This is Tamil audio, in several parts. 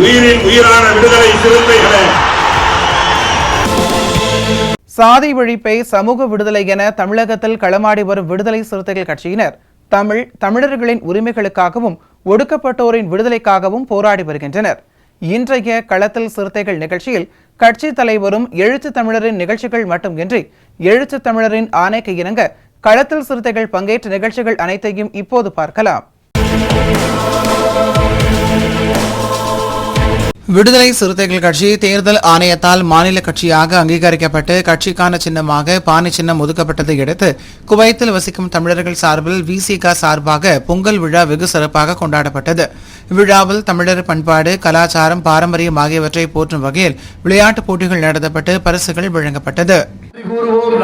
உயிரின் உயிரான விடுதலை சிறுத்தைகளே, சாதி ஒழிப்பை சமூக விடுதலை என தமிழகத்தில் களமாடி வரும் விடுதலை சிறுத்தைகள் கட்சியினர் தமிழர்களின் உரிமைகளுக்காகவும் ஒடுக்கப்பட்டோரின் விடுதலைக்காகவும் போராடி வருகின்றனர். இன்றைய களத்தில் சிறுத்தைகள் நிகழ்ச்சியில் கட்சி தலைவரும் எழுத்து தமிழரின் நிகழ்ச்சிகள் மட்டுமின்றி எழுத்து தமிழரின் ஆணைக்கு இணங்க களத்தில் சிறுத்தைகள் பங்கேற்ற நிகழ்ச்சிகள் அனைத்தையும் இப்போது பார்க்கலாம். விடுதலை சிறுத்தைகள் கட்சி தேர்தல் ஆணையத்தால் மாநில கட்சியாக அங்கீகரிக்கப்பட்டு கட்சிக்கான சின்னமாக பானை சின்னம் ஒதுக்கப்பட்டதை அடுத்து குவைத்தில் வசிக்கும் தமிழர்கள் சார்பில் விசிக சார்பாக பொங்கல் விழா வெகு சிறப்பாக கொண்டாடப்பட்டது. விழாவில் தமிழர் பண்பாடு, கலாச்சாரம், பாரம்பரியம் ஆகியவற்றை போற்றும் வகையில் விளையாட்டுப் போட்டிகள் நடத்தப்பட்டு பரிசுகள் வழங்கப்பட்டது.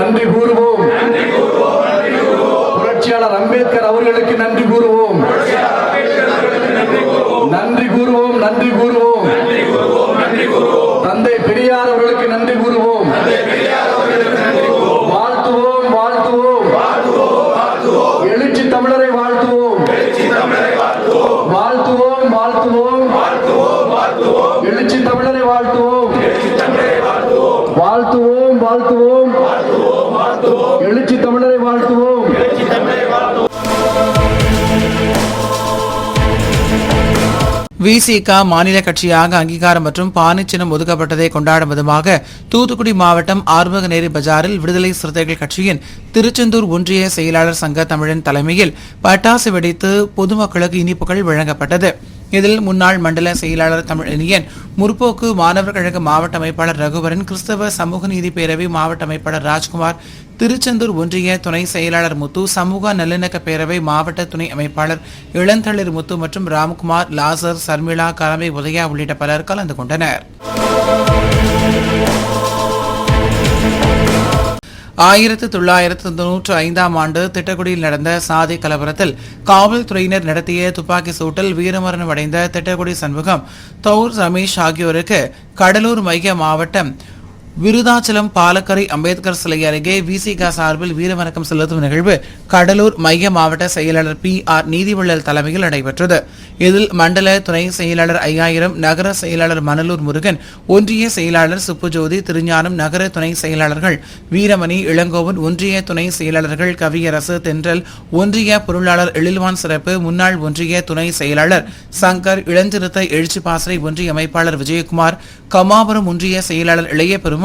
நன்றி கூறுவோம். புரட்சியாளர் அம்பேத்கர் அவர்களுக்கு நன்றி கூறுவோம். நன்றி கூறுவோம். நன்றி கூறுவோம். தந்தை பெரியார் அவர்களுக்கு நன்றி கூறுவோம். வாழ்த்துவோம். வாழ்த்துவோம். எழுச்சி தமிழரை வாழ்த்துவோம். வாழ்த்துவோம். வாழ்த்துவோம். எழுச்சி தமிழரை வாழ்த்துவோம். வாழ்த்துவோம். வாழ்த்துவோம். எழுச்சி தமிழரை வாழ்த்துவோம். விசிக மாநில கட்சியாக அங்கீகாரம் மற்றும் பானை சின்னம் ஒதுக்கப்பட்டதை கொண்டாடும் விதமாக தூத்துக்குடி மாவட்டம் ஆர்வகநேரி பஜாரில் விடுதலை சிறுத்தைகள் கட்சியின் திருச்செந்தூர் ஒன்றிய செயலாளர் சங்க தமிழன் தலைமையில் பட்டாசு வெடித்து பொதுமக்களுக்கு இனிப்புகள் வழங்கப்பட்டது. இதில் முன்னாள் மண்டல செயலாளர் தமிழனியன், முற்போக்கு மாணவர் கழக மாவட்ட அமைப்பாளர் ரகுவரன், கிறிஸ்தவ சமூக நீதி பேரவை மாவட்ட அமைப்பாளர் ராஜ்குமார், திருச்செந்தூர் ஒன்றிய துணை செயலாளர் முத்து, சமூக நல்லிணக்க பேரவை மாவட்ட துணை அமைப்பாளர் இளந்தளிர் முத்து மற்றும் ராம்குமார், லாசர், சர்மிளா, கரமை உதயா உள்ளிட்ட பலர் கலந்து கொண்டனர். 1995ஆம் ஆண்டு திட்டக்குடியில் நடந்த சாதி கலவரத்தில் காவல்துறையினர் நடத்திய துப்பாக்கி சூட்டில் வீரமரணம் அடைந்த திட்டக்குடி சண்முகம், தௌர் ரமேஷ் ஆகியோருக்கு கடலூர் மைய மாவட்டம் விருதாச்சலம் பாலக்கரை அம்பேத்கர் சிலை அருகே விசிக சார்பில் வீரவணக்கம் செலுத்தும் நிகழ்வு கடலூர் மைய மாவட்ட செயலாளர் PR நீதிவள்ளல் தலைமையில் நடைபெற்றது. இதில் மண்டல துணை செயலாளர் 5000, நகர செயலாளர் மணலூர் முருகன், ஒன்றிய செயலாளர் சுப்புஜோதி, திருஞானம், நகர துணை செயலாளர்கள் வீரமணி, இளங்கோவன், ஒன்றிய துணை செயலாளர்கள் கவியரசு, தென்றல், ஒன்றிய பொருளாளர் எழில்வான் சிறப்பு, முன்னாள் ஒன்றிய துணை செயலாளர் சங்கர், இளஞ்சிறுத்தை எழுச்சி பாசறை ஒன்றிய அமைப்பாளர் விஜயகுமார், கமாபுரம் ஒன்றிய செயலாளர் இளைய பெருமாள்,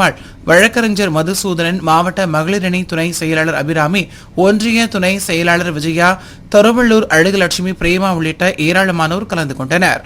வழக்கறிஞர் மதுசூதனன், மாவட்ட மகளிரணி துணை செயலாளர் அபிராமி, ஒன்றிய துணை செயலாளர் விஜயா, தருவள்ளூர் அழகுலட்சுமி, பிரேமா உள்ளிட்ட ஏராளமானோர் கலந்து கொண்டனர்.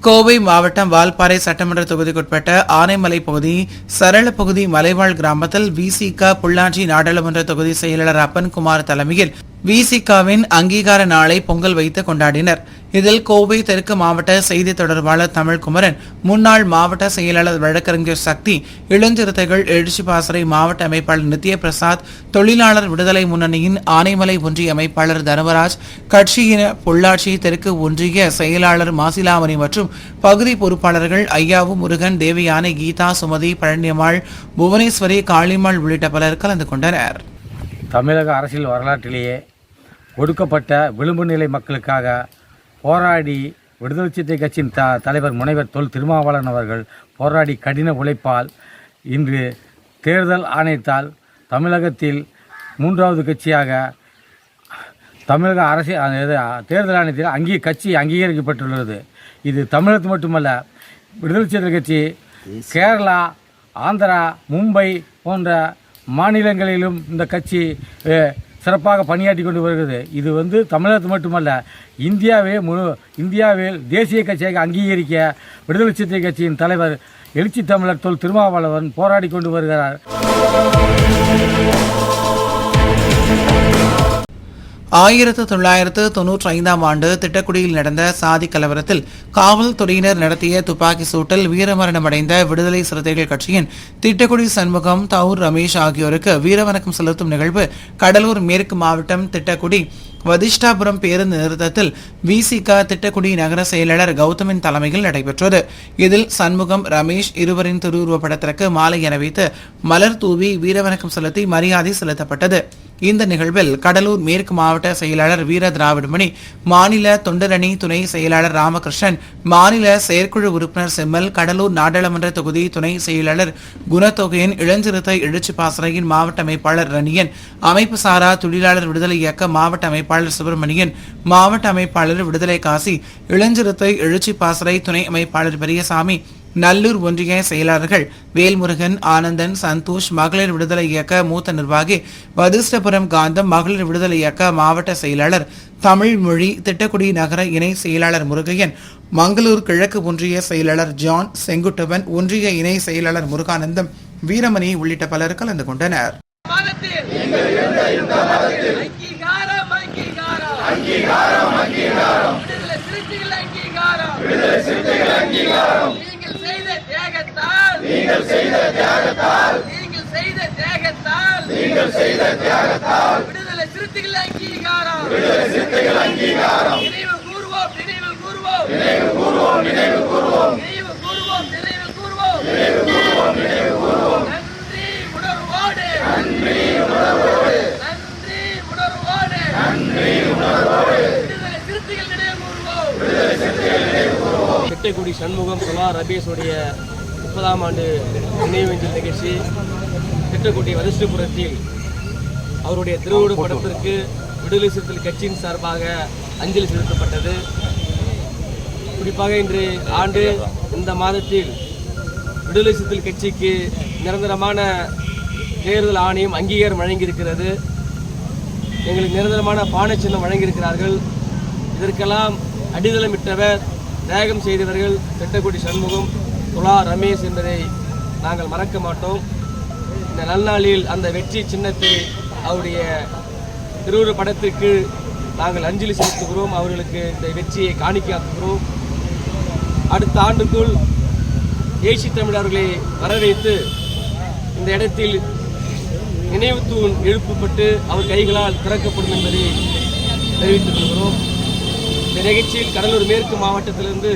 கோவை மாவட்டம் வால்பாறை சட்டமன்ற தொகுதிக்குட்பட்ட ஆனைமலை பகுதி சரள பகுதி மலைவாழ் கிராமத்தில் விசிக பொள்ளாச்சி நாடாளுமன்ற தொகுதி செயலாளர் அப்பன்குமார் தலைமையில் விசிகவின் அங்கீகார நாளை பொங்கல் வைத்து கொண்டாடினர். இதில் கோவை தெற்கு மாவட்ட செய்தி தொடர்பாளர் தமிழ்குமரன், முன்னாள் மாவட்ட செயலாளர் வழக்கறிஞர் சக்தி, இளஞ்சிறுத்தைகள் எழுச்சி பாசறை மாவட்ட அமைப்பாளர் நித்ய பிரசாத், தொழிலாளர் விடுதலை முன்னணியின் ஆனைமலை ஒன்றிய அமைப்பாளர் தர்மராஜ், கட்சியின் பொள்ளாச்சி தெற்கு ஒன்றிய செயலாளர் மாசிலாமணி மற்றும் பகுதி பொறுப்பாளர்கள் ஐயாவு, முருகன், தேவயானை, கீதா, சுமதி, பழனியம்மாள், புவனேஸ்வரி, காளிமாள் உள்ளிட்ட பலர் கலந்து கொண்டனர். தமிழக அரசியல் வரலாற்றிலேயே ஒடுக்கப்பட்ட விளிம்பு நிலை மக்களுக்காக போராடி விடுதலை சிறுத்தை கட்சியின் தலைவர் முனைவர் தொல் திருமாவளவன் அவர்கள் போராடி கடின உழைப்பால் இன்று தேர்தல் ஆணையத்தால் தமிழகத்தில் 3வது கட்சியாக தமிழக அரசியல் தேர்தல் ஆணையத்தில் கட்சி அங்கீகரிக்கப்பட்டுள்ளது. இது தமிழகத்து மட்டுமல்ல, விடுதலை சிறுத்தை கட்சி கேரளா, ஆந்திரா, மும்பை போன்ற மாநிலங்களிலும் இந்த கட்சி சிறப்பாக பணியாற்றி கொண்டு வருகிறது. இது தமிழகத்து மட்டுமல்ல, இந்தியாவில் தேசிய கட்சியாக அங்கீகரிக்க விடுதலை சிறுத்தை கட்சியின் தலைவர் எழுச்சி தமிழர் தொல் திருமாவளவன் போராடி கொண்டு வருகிறார். 1995ஆம் ஆண்டு திட்டக்குடியில் நடந்த சாதி கலவரத்தில் காவல்துறையினர் நடத்திய துப்பாக்கி சூட்டில் வீரமரணமடைந்த விடுதலை சிறுத்தைகள் கட்சியின் திட்டக்குடி சண்முகம், தவுர் ரமேஷ் ஆகியோருக்கு வீரவணக்கம் செலுத்தும் நிகழ்வு கடலூர் மேற்கு மாவட்டம் திட்டக்குடி வதிஷ்டாபுரம் பேருந்து நிறுத்தத்தில் விசிக திட்டக்குடி நகர செயலாளர் கௌதமின் தலைமையில் நடைபெற்றது. இதில் சண்முகம், ரமேஷ் இருவரின் திருவுருவப் படத்திற்கு மாலை அணிவித்து மலர் தூவி வீரவணக்கம் செலுத்தி மரியாதை செலுத்தப்பட்டது. இந்த நிகழ்வில் கடலூர் மேற்கு மாவட்ட செயலாளர் வீர திராவிடமணி, மாநில தொண்டரணி துணை செயலாளர் ராமகிருஷ்ணன், மாநில செயற்குழு உறுப்பினர் செம்மல், கடலூர் நாடாளுமன்ற தொகுதி துணை செயலாளர் குணத்தொகையன், இளஞ்சிறுத்தை எழுச்சி பாசறையின் மாவட்ட அமைப்பாளர் ரணியன், அமைப்பு சாரா தொழிலாளர் விடுதலை இயக்க மாவட்ட அமைப்பாளர் சுப்பிரமணியன், மாவட்ட அமைப்பாளர் விடுதலை காசி, இளஞ்சிறுத்தை எழுச்சி பாசறை துணை அமைப்பாளர் பெரியசாமி, நல்லூர் ஒன்றிய செயலாளர்கள் வேல்முருகன், ஆனந்தன், சந்தோஷ், மகளிர் விடுதலை இயக்க மூத்த நிர்வாகி வதிஷ்டபுரம் காந்தம், மகளிர் விடுதலை இயக்க மாவட்ட செயலாளர் தமிழ்மொழி, திட்டக்குடி நகர இணை செயலாளர் முருகையன், மங்களூர் கிழக்கு ஒன்றிய செயலாளர் ஜான், செங்குட்டுவன், ஒன்றிய இணை செயலாளர் முருகானந்தம், வீரமணி உள்ளிட்ட பலர் கலந்து கொண்டனர். நீங்கள் செய்த தியாகத்தால் விடுதலை சிறுத்தைகள் அங்கீகாரம் நினைவு கூர்வோம் நன்றி உணர்வோடு விடுதலை சிறுத்தைகள் நினைவு கூர்வோம். திட்டக்குடி சண்முகம், ரமேஷ் உடைய 30ஆம் ஆண்டு நினைவேஞ்சல் நிகழ்ச்சி திட்டக்குடி வதிஷ்டபுரத்தில் அவருடைய திருவுருவப் படத்திற்கு விடுதலை சிறுத்தைகள் கட்சியின் சார்பாக அஞ்சலி செலுத்தப்பட்டது. குறிப்பாக இன்று ஆண்டு இந்த மாதத்தில் விடுதலை சிறுத்தைகள் கட்சிக்கு நிரந்தரமான தேர்தல் ஆணையம் அங்கீகாரம் வழங்கியிருக்கிறது. எங்களுக்கு நிரந்தரமான பானை சின்னம் வழங்கியிருக்கிறார்கள். இதற்கெல்லாம் அடித்தளமிட்டவர், தியாகம் செய்தவர்கள் திட்டக்குடி சண்முகம், ரமேஷ் என்பதை நாங்கள் மறக்க மாட்டோம். இந்த நல்நாளில் அந்த வெற்றி சின்னத்தை அவருடைய திருவுருவப் படத்திற்கு நாங்கள் அஞ்சலி செலுத்துகிறோம். அவர்களுக்கு இந்த வெற்றியை காணிக்கையாக்குகிறோம். அடுத்த ஆண்டுக்குள் தேசிய தமிழர்களை வரவேற்று இந்த இடத்தில் நினைவு தூண் எழுப்பப்பட்டு அவர் கைகளால் திறக்கப்படும் என்பதை தெரிவித்துக் கொள்கிறோம். இந்த நிகழ்ச்சியில் கடலூர் மேற்கு மாவட்டத்திலிருந்து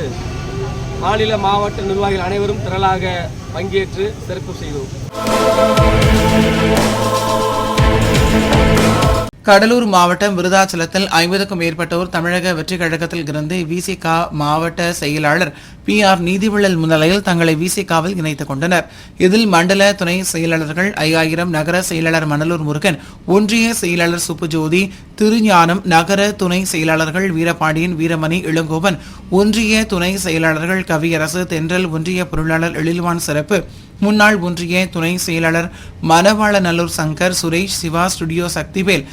மாநில மாவட்ட நிர்வாகிகள் அனைவரும் திரளாக பங்கேற்று சிறப்பு செய்தோம். கடலூர் மாவட்டம் விருதாச்சலத்தில் 50க்கும் மேற்பட்டோர் தமிழக வெற்றிக் கழகத்தில் இருந்து விசிக மாவட்ட செயலாளர் PR நீதிவள்ளல் முன்னிலையில் தங்களை விசிகாவில் இணைத்துக் கொண்டனர். இதில் மண்டல துணை செயலாளர்கள் 5000, நகர செயலாளர் மணலூர் முருகன், ஒன்றிய செயலாளர் சுப்புஜோதி, திருஞானம், நகர துணை செயலாளர்கள் வீரபாண்டியன், வீரமணி, இளங்கோவன், ஒன்றிய துணை செயலாளர்கள் கவியரசு, தென்றல், ஒன்றிய பொருளாளர் எழில்வான் சிறப்பு, முன்னாள் ஒன்றிய துணை செயலாளர் மணவாளநல்லூர் சங்கர், சுரேஷ், சிவா, ஸ்டுடியோ சக்திவேல்,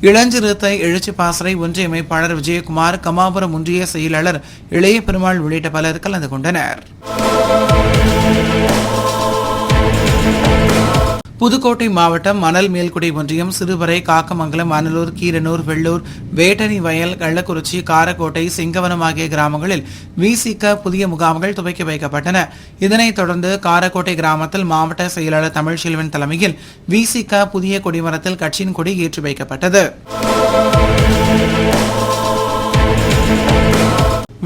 இளஞ்சிறுத்தை எழுச்சி பாசறை ஒன்றிய அமைப்பாளர் விஜயகுமார், கமாபுரம் ஒன்றிய செயலாளர் இளைய பெருமாள் உள்ளிட்ட பலர் கலந்து கொண்டனர். புதுக்கோட்டை மாவட்டம் மணல் மேல்குடி ஒன்றியம் சிறுவரை, காக்கமங்கலம், அனலூர், கீரனூர், வெள்ளூர், வேட்டணி வயல், கள்ளக்குறிச்சி, காரக்கோட்டை, சிங்கவனம் ஆகிய கிராமங்களில் விசிக புதிய முகாம்கள் துவக்கி வைக்கப்பட்டன. இதனைத் தொடர்ந்து காரக்கோட்டை கிராமத்தில் மாவட்ட செயலாளர் தமிழ்ச்செல்வன் தலைமையில் விசிக புதிய கொடிமரத்தில் கட்சியின் கொடி ஏற்றி வைக்கப்பட்டது.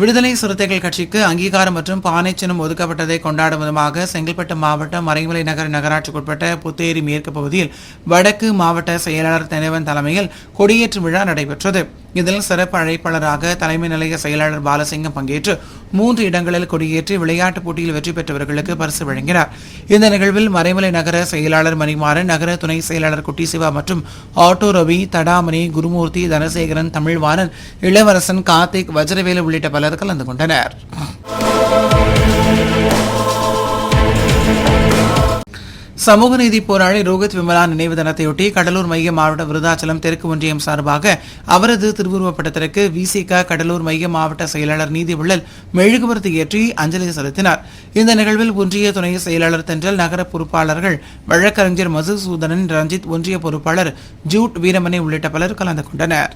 விடுதலை சிறுத்தைகள் கட்சிக்கு அங்கீகாரம் மற்றும் பானை சின்னம் ஒதுக்கப்பட்டதை கொண்டாடும் விதமாக செங்கல்பட்டு மாவட்டம் மறைமலை நகர் நகராட்சிக்குட்பட்ட புத்தேரி மேற்கு பகுதியில் வடக்கு மாவட்ட செயலாளர் தினவன் தலைமையில் கொடியேற்று விழா நடைபெற்றது. இதில் சிறப்பு அழைப்பாளராக தலைமை நிலைய செயலாளர் பாலசிங்கம் பங்கேற்று 3 இடங்களில் கொடியேற்றி விளையாட்டுப் போட்டியில் வெற்றி பெற்றவர்களுக்கு பரிசு வழங்கினார். இந்த நிகழ்வில் மறைமலை நகர செயலாளர் மணிமாறன், நகர துணை செயலாளர் குட்டி சிவா மற்றும் ஆட்டோ ரவி, தடாமணி, குருமூர்த்தி, தனசேகரன், தமிழ்வாணன், இளவரசன், கார்த்திக், வஜ்ரவேலு உள்ளிட்ட பலர் கலந்து கொண்டனர். சமூக நீதி போராளி ரோஹித் விமலா நினைவு தினத்தையொட்டி கடலூர் மைய மாவட்ட விருதாச்சலம் தெற்கு ஒன்றியம் சார்பாக அவரது திருவுருவப் படத்திற்கு விசிக கடலூர் மைய மாவட்ட செயலாளர் நீதிவள்ளல் மெழுகுவர்த்தி ஏற்றி அஞ்சலி செலுத்தினார். இந்த நிகழ்வில் ஒன்றிய துணை செயலாளர் தென்றல், நகர பொறுப்பாளர்கள் வழக்கறிஞர் மதுசூதனன், ரஞ்சித், ஒன்றிய பொறுப்பாளர் ஜூட் வீரமணி உள்ளிட்ட பலர் கலந்து கொண்டனர்.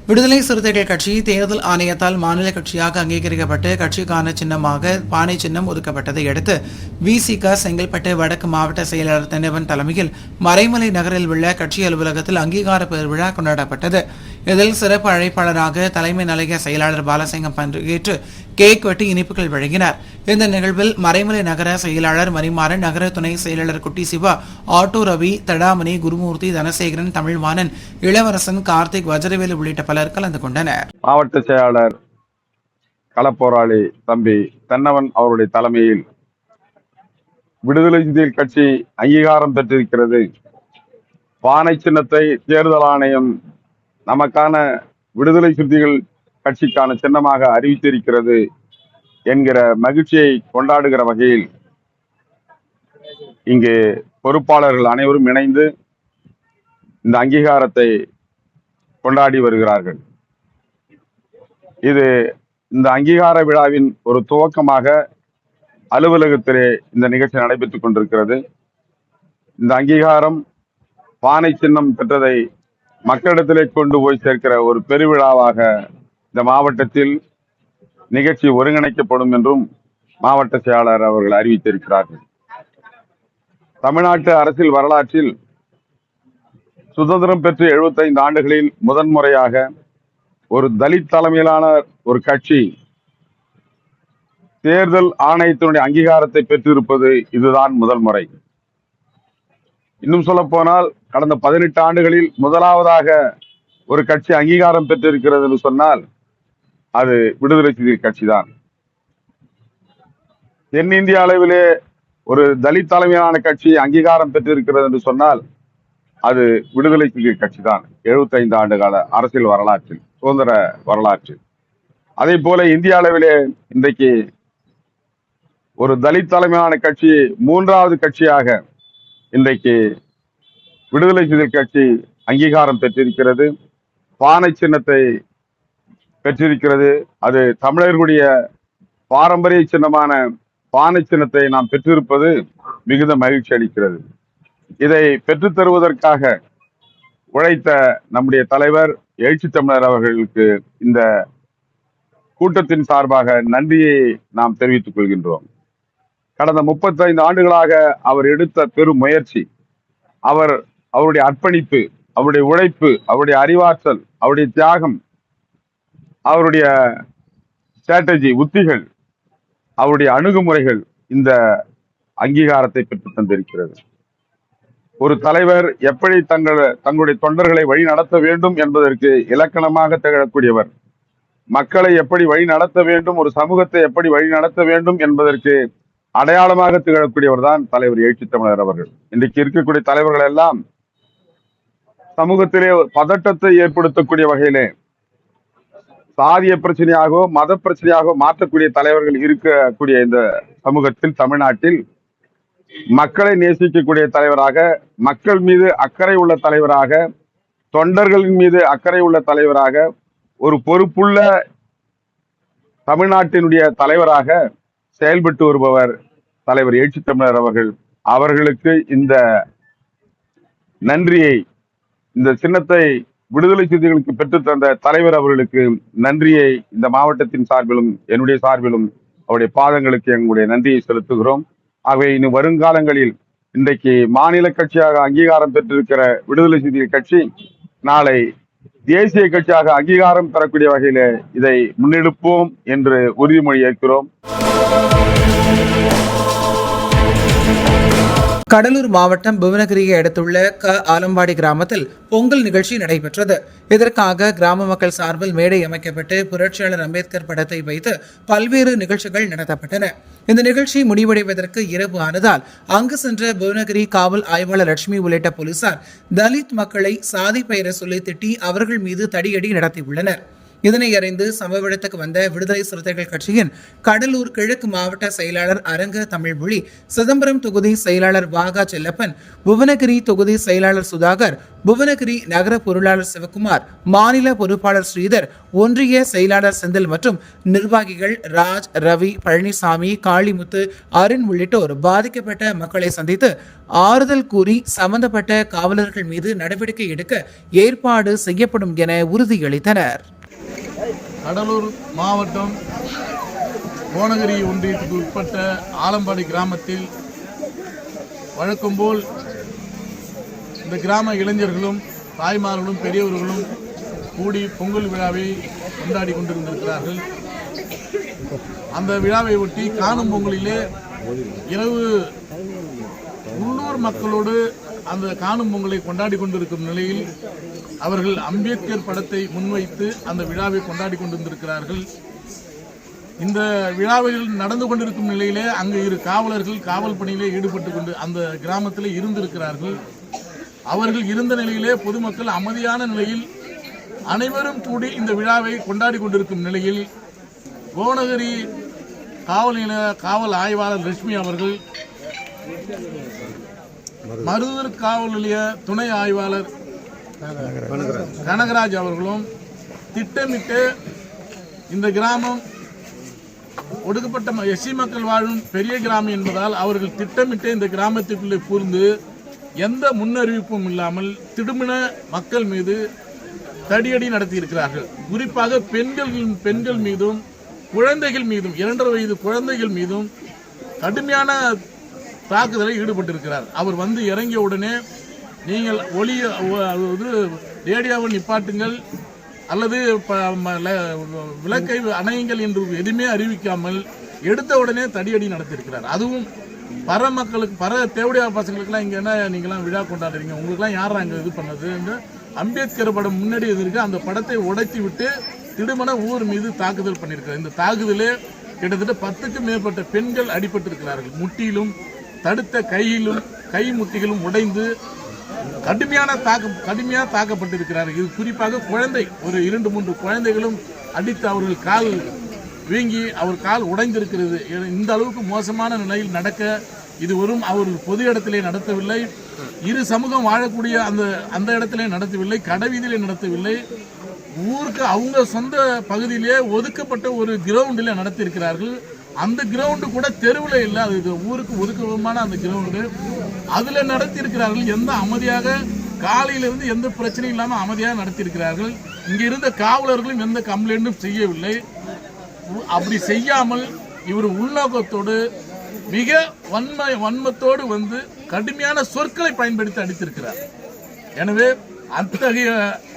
விடுதலை சிறுத்தைகள் கட்சி தேர்தல் ஆணையத்தால் மாநில கட்சியாக அங்கீகரிக்கப்பட்டு கட்சிக்கான சின்னமாக பானை சின்னம் ஒதுக்கப்பட்டதை அடுத்து விசிக செங்கல்பட்டு வடக்கு மாவட்ட செயலாளர் தென்னவன் தலைமையில் மறைமலை நகரில் உள்ள கட்சி அலுவலகத்தில் அங்கீகார பெருவிழா கொண்டாடப்பட்டது. இதில் சிறப்பு அழைப்பாளராக தலைமை நிலைய செயலாளர் பாலசிங்கம் பங்கேற்று கேக் வெட்டி இனிப்புகள் வழங்கினார். இந்த நிகழ்வில் மறைமலை நகர செயலாளர் மணிமாறன், நகர துணை செயலாளர் குட்டி சிவா, ஆட்டோ ரவி, தடாமணி, குருமூர்த்தி, தனசேகரன், தமிழ்வாணன், இளவரசன், கார்த்திக், வஜ்ரவேலு உள்ளிட்ட பலர் கலந்து கொண்டனர். மாவட்ட செயலாளர் களப்போராளி தம்பி தென்னவன் அவருடைய தலைமையில் விடுதலை சிறுத்தைகள் கட்சி அங்கீகாரம் பெற்றிருக்கிறது. பானை சின்னத்தை தேர்தல் ஆணையம் நமக்கான விடுதலை சிறுத்தைகள் கட்சிக்கான சின்னமாக அறிவித்திருக்கிறது என்கிற மகிழ்ச்சியை கொண்டாடுகிற வகையில் இங்கு பொறுப்பாளர்கள் அனைவரும் இணைந்து இந்த அங்கீகாரத்தை கொண்டாடி வருகிறார்கள். இந்த அங்கீகார விழாவின் ஒரு துவக்கமாக அலுவலகத்திலே இந்த நிகழ்ச்சி நடைபெற்றுக் கொண்டிருக்கிறது. இந்த அங்கீகாரம் பானை சின்னம் பெற்றதை மக்களிடத்திலே கொண்டு போய் சேர்க்கிற ஒரு பெருவிழாவாக இந்த மாவட்டத்தில் நிகழ்ச்சி ஒருங்கிணைக்கப்படும் என்றும் மாவட்ட செயலாளர் அவர்கள் அறிவித்திருக்கிறார்கள். தமிழ்நாட்டு அரசியல் வரலாற்றில் சுதந்திரம் பெற்று 75 ஆண்டுகளில் முதன்முறையாக ஒரு தலித் தலைமையிலான ஒரு கட்சி தேர்தல் ஆணையத்தினுடைய அங்கீகாரத்தை பெற்றிருப்பது இதுதான் முதல் முறை. இன்னும் சொல்ல போனால் கடந்த 18 ஆண்டுகளில் முதலாவதாக ஒரு கட்சி அங்கீகாரம் பெற்றிருக்கிறது என்று சொன்னால் அது விடுதலை சிறுத்தைகள் கட்சி தான். தென்னிந்திய அளவிலே ஒரு தலித் தலைமையிலான கட்சி அங்கீகாரம் பெற்றிருக்கிறது என்று சொன்னால் அது விடுதலை சிறுத்தைகள் கட்சி தான். 75 ஆண்டு கால அரசியல் வரலாற்றில், சுதந்திர வரலாற்றில். அதே போல இந்திய அளவிலே இன்றைக்கு ஒரு தலித் தலைமையிலான கட்சி 3வது கட்சியாக இன்றைக்கு விடுதலை சிறுத்தைகள் கட்சி அங்கீகாரம் பெற்றிருக்கிறது. பானை சின்னத்தை பெற்றிருக்கிறது. அது தமிழர்களுடைய பாரம்பரிய சின்னமான பானை சின்னத்தை நாம் பெற்றிருப்பது மிகுந்த மகிழ்ச்சி அளிக்கிறது. இதை பெற்றுத் தருவதற்காக உழைத்த நம்முடைய தலைவர் எழுச்சி தமிழர் அவர்களுக்கு இந்த கூட்டத்தின் சார்பாக நன்றியை நாம் தெரிவித்துக் கொள்கின்றோம். கடந்த 35 ஆண்டுகளாக அவர் எடுத்த பெரும் முயற்சி, அவருடைய அர்ப்பணிப்பு, அவருடைய உழைப்பு, அவருடைய அறிவாற்றல், அவருடைய தியாகம், அவருடைய ஸ்ட்ராட்டஜி, உத்திகள், அவருடைய அணுகுமுறைகள் இந்த அங்கீகாரத்தை பெற்று தந்திருக்கிறது. ஒரு தலைவர் எப்படி தங்களுடைய தொண்டர்களை வழி நடத்த வேண்டும் என்பதற்கு இலக்கணமாக திகழக்கூடியவர், மக்களை எப்படி வழி நடத்த வேண்டும், ஒரு சமூகத்தை எப்படி வழி நடத்த வேண்டும் என்பதற்கு அடையாளமாக திகழக்கூடியவர் தான் தலைவர் எழுச்சி தமிழர் அவர்கள். இன்றைக்கு இருக்கக்கூடிய தலைவர்கள் எல்லாம் சமூகத்திலே பதட்டத்தை ஏற்படுத்தக்கூடிய வகையிலே சாதிய பிரச்சனையாகவோ மத பிரச்சனையாகவோ மாற்றக்கூடிய தலைவர்கள் இருக்கக்கூடிய இந்த சமூகத்தில், தமிழ்நாட்டில் மக்களை நேசிக்கக்கூடிய தலைவராக, மக்கள் மீது அக்கறை உள்ள தலைவராக, தொண்டர்களின் மீது அக்கறை உள்ள தலைவராக, ஒரு பொறுப்புள்ள தமிழ்நாட்டினுடைய தலைவராக செயல்பட்டு வருபவர் தலைவர் எழுச்சி தமிழர் அவர்கள். அவர்களுக்கு இந்த நன்றியை, இந்த சின்னத்தை விடுதலை சிறுத்தைகளுக்கு பெற்று தந்த தலைவர் அவர்களுக்கு நன்றியை இந்த மாவட்டத்தின் சார்பிலும் என்னுடைய சார்பிலும் அவருடைய பாதங்களுக்கு எங்களுடைய நன்றியை செலுத்துகிறோம். ஆகவே இன்னும் வருங்காலங்களில் இன்றைக்கு மாநில கட்சியாக அங்கீகாரம் பெற்றிருக்கிற விடுதலை சிறுத்தைகள் கட்சி நாளை தேசிய கட்சியாக அங்கீகாரம் பெறக்கூடிய வகையில இதை முன்னெடுப்போம் என்று உறுதிமொழி ஏற்கிறோம். கடலூர் மாவட்டம் புவனகிரியை அடுத்துள்ள ஆலம்பாடி கிராமத்தில் பொங்கல் நிகழ்ச்சி நடைபெற்றது. இதற்காக கிராம மக்கள் சார்பில் மேடை அமைக்கப்பட்டு புரட்சியாளர் அம்பேத்கர் படத்தை வைத்து பல்வேறு நிகழ்ச்சிகள் நடத்தப்பட்டன. இந்த நிகழ்ச்சி முடிவடைவதற்கு இரவு ஆனதால் அங்கு சென்ற புவனகிரி காவல் ஆய்வாளர் லட்சுமி உள்ளிட்ட போலீசார் தலித் மக்களை சாதி பெயரை சொல்லி திட்டி அவர்கள் மீது தடியடி நடத்தியுள்ளனர். இதனை அறிந்து சம்பவ இடத்துக்கு வந்த விடுதலை சிறுத்தைகள் கட்சியின் கடலூர் கிழக்கு மாவட்ட செயலாளர் அரங்க தமிழ்மொழி, சிதம்பரம் தொகுதி செயலாளர் வாகா செல்லப்பன், புவனகிரி தொகுதி செயலாளர் சுதாகர், புவனகிரி நகர பொருளாளர் சிவகுமார், மாநில பொறுப்பாளர் ஸ்ரீதர், ஒன்றிய செயலாளர் செந்தில் மற்றும் நிர்வாகிகள் ராஜ், ரவி, பழனிசாமி, காளிமுத்து, அருண் உள்ளிட்டோர் பாதிக்கப்பட்ட மக்களை சந்தித்து ஆறுதல் கூறி சம்பந்தப்பட்ட காவலர்கள் மீது நடவடிக்கை எடுக்க ஏற்பாடு செய்யப்படும் என உறுதியளித்தனர். கடலூர் மாவட்டம் புவனகிரி ஒன்றியத்துக்கு உட்பட்ட ஆலம்பாடி கிராமத்தில் வழக்கம்போல் இந்த கிராம இளைஞர்களும் தாய்மார்களும் பெரியவர்களும் கூடி பொங்கல் விழாவை கொண்டாடி கொண்டிருந்திருக்கிறார்கள். அந்த விழாவை ஒட்டி காணும் பொங்கலிலே இரவு உள்ளூர் மக்களோடு அந்த காணும் பொங்கலை கொண்டாடி கொண்டிருக்கும் நிலையில் அவர்கள் அம்பேத்கர் படத்தை முன்வைத்து அந்த விழாவை கொண்டாடி கொண்டிருந்திருக்கிறார்கள். இந்த விழாவில் நடந்து கொண்டிருக்கும் நிலையிலே அங்கு 2 காவலர்கள் காவல் பணியிலே ஈடுபட்டு கொண்டு அந்த கிராமத்தில் இருந்திருக்கிறார்கள். அவர்கள் இருந்த நிலையிலே பொதுமக்கள் அமைதியான நிலையில் அனைவரும் கூடி இந்த விழாவை கொண்டாடி கொண்டிருக்கும் நிலையில் புவனகிரி காவல் ஆய்வாளர் லட்சுமி அவர்கள், மருதூர் காவல் நிலைய துணை ஆய்வாளர் கனகராஜ் அவர்களும் திட்டமிட்டு இந்த கிராமம் ஒடுக்கப்பட்ட எஸ்சி மக்கள் வாழும் பெரிய கிராமம் என்பதால் அவர்கள் திட்டமிட்டு இந்த கிராமத்திற்குள்ளே புகுந்து எந்த முன்னறிவிப்பும் இல்லாமல் திடுமின மக்கள் மீது தடியடி நடத்தியிருக்கிறார்கள். குறிப்பாக பெண்கள் மீதும் குழந்தைகள் மீதும் 2.5 வயது குழந்தைகள் மீதும் கடுமையான தாக்குதலில் ஈடுபட்டிருக்கிறார். அவர் வந்து இறங்கிய உடனே நீங்கள் ரேடியோவை நிப்பாட்டுங்கள் அல்லது விளக்கை அணையுங்கள் என்று எதுவுமே அறிவிக்காமல் எடுத்த உடனே தடியடி நடத்தியிருக்கிறார். அதுவும் பர தேவடியா பசங்களுக்குலாம் இங்கே என்ன நீங்களாம் விழா கொண்டாடுறீங்க, உங்களுக்குலாம் யாரா அங்கே இது பண்ணது என்று அம்பேத்கர் படம் முன்னாடி இருக்கு அந்த படத்தை உடைத்து விட்டு திடுமன ஊர் மீது தாக்குதல் பண்ணியிருக்கிறார். இந்த தாக்குதலே கிட்டத்தட்ட 10க்கும் மேற்பட்ட பெண்கள் அடிபட்டிருக்கிறார்கள். முட்டியிலும் தடுத்த கையிலும் கை முட்டிகளும் உடைந்து கடுமையாக தாக்கப்பட்டிருக்கிறார்கள். இது குறிப்பாக குழந்தை ஒரு 2-3 குழந்தைகளும் அடித்து அவர்கள் கால் வீங்கி அவர் கால் உடைந்திருக்கிறது. இந்த அளவுக்கு மோசமான நிலையில் நடக்க இது வெறும் அவர் பொது இடத்திலே நடத்தவில்லை, இரு சமூகம் வாழக்கூடிய அந்த இடத்திலே நடத்தவில்லை, கடைவீதியிலே நடத்தவில்லை, ஊருக்கு அவங்க சொந்த பகுதியிலே ஒதுக்கப்பட்ட ஒரு கிரவுண்டிலே நடத்தியிருக்கிறார்கள். அந்த கிரவுண்டு கூட தெருவில் இல்லை, அது ஊருக்கு ஒதுக்கமான அந்த கிரவுண்டு அதில் நடத்தியிருக்கிறார்கள். எந்த அமைதியாக காலையிலிருந்து எந்த பிரச்சனையும் இல்லாமல் அமைதியாக நடத்தியிருக்கிறார்கள். இங்கே இருந்த காவலர்களும் எந்த கம்ப்ளைண்ட்டும் செய்யவில்லை. அப்படி செய்யாமல் இவர் உள்நோக்கத்தோடு மிக வன்மத்தோடு வந்து கடுமையான சொற்களை பயன்படுத்தி அடித்திருக்கிறார். எனவே அத்தகைய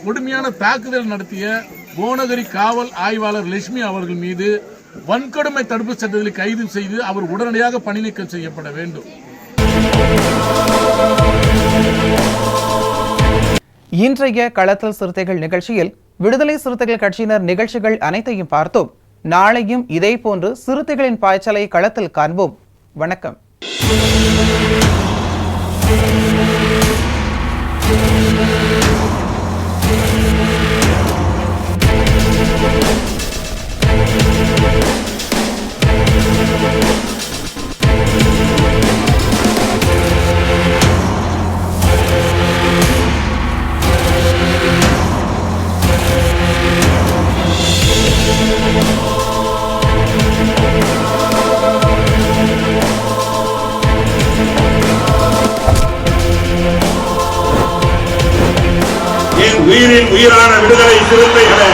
கொடுமையான தாக்குதல் நடத்திய புவனகிரி காவல் ஆய்வாளர் லட்சுமி அவர்கள் மீது வன்கொடுமை தடுப்பு சட்டத்தில் கைது செய்து அவர் உடனடியாக பணி நீக்கம் செய்யப்பட வேண்டும். இன்றைய களத்தல் சிறுத்தைகள் நிகழ்ச்சியில் விடுதலை சிறுத்தைகள் கட்சியினர் நிகழ்ச்சிகள் அனைத்தையும் பார்த்தோம். நாளையும் இதே போன்று சிறுத்தைகளின் பாய்ச்சலை களத்தில் காண்போம். வணக்கம். உயிரின் உயிரான விடுதலை சிறுத்தைகளே,